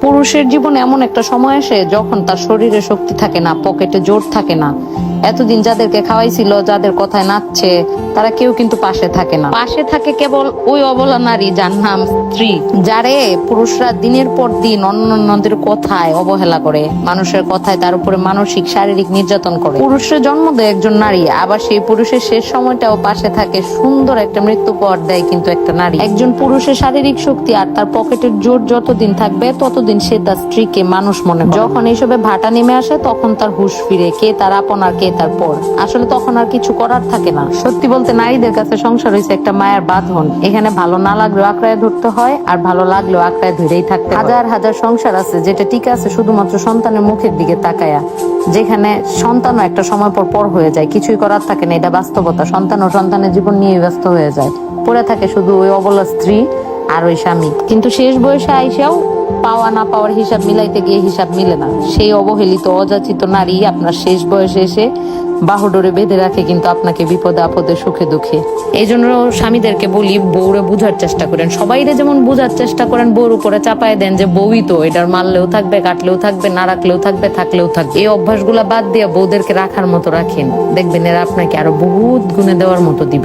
পুরুষের জীবনে এমন একটা সময় আসে যখন তার শরীরে শক্তি থাকে না, পকেটে জোর থাকে না। এতদিন যাদেরকে খাওয়াইছিল, যাদের কথায় নাচছে, তারা কেউ কিন্তু পাশে থাকে না। পাশে থাকে কেবল ওই অবলা নারী যার নাম স্ত্রী, যারে পুরুষরা দিনের পর দিন অন্যান্যদের কথায় অবহেলা করে, মানুষের কথায় তার উপরে মানসিক শারীরিক নির্যাতন করে। পুরুষের জন্ম দেয় একজন নারী, আবার সেই পুরুষের শেষ সময়টাও পাশে থাকে, সুন্দর একটা মৃত্যু পর দেয় কিন্তু একটা নারী। একজন পুরুষের শারীরিক শক্তি আর তার পকেটের জোর যতদিন থাকবে ততদিন সে তার স্ত্রীকে মানুষ মনে করে। যখন এইসবে ভাটা নেমে আসে তখন তার হুঁশ ফিরে, কে তার আপন আর কে তার পর। আসলে তখন আর কিছু করার থাকে না। সত্যি বলতে নারীদের কাছে সংসার হয়েছে একটা মায়ের বাঁধন। এখানে ভালো না লাগলেও আঁকড়ায় ধরতে হয়, আর ভালো লাগলেও আঁকড়ায় ধরেই থাকতে হয়। হাজার হাজার সংসার আছে যেটা টিকে আছে শুধুমাত্র সন্তানের মুখের দিকে তাকায়া, যেখানে সন্তানও একটা সময় পর পর হয়ে যায়, কিছুই করার থাকে না, এটা বাস্তবতা। সন্তান ও সন্তানের জীবন নিয়ে ব্যস্ত হয়ে যায়, পড়ে থাকে শুধু ওই অবলা স্ত্রী আর ওই স্বামী। কিন্তু শেষ বয়সে আইসাও পাওয়া না পাওয়ার হিসাব মিলাইতে গিয়ে হিসাব মিলে না। সেই অবহেলিত অযাচিত নারী আপনার শেষ বয়সে এসে বাহুডোরে বেঁধে রাখে কিন্তু আপনাকে বিপদে আপদে সুখে দুঃখে। এই জন্য স্বামীদেরকে বলি, বউরে বুঝার চেষ্টা করেন। সবাইরে যেমন বুঝার চেষ্টা করেন, বউর উপরে চাপায় দেন যে বউই তো, এটার মারলেও থাকবে, কাটলেও থাকবে, না রাখলেও থাকবে, থাকলেও থাকবে। এই অভ্যাসগুলা বাদ দিয়ে বউদেরকে রাখার মতো রাখেন, দেখবেন এরা আপনাকে আরো বহুত গুণে দেওয়ার মতো দিবে।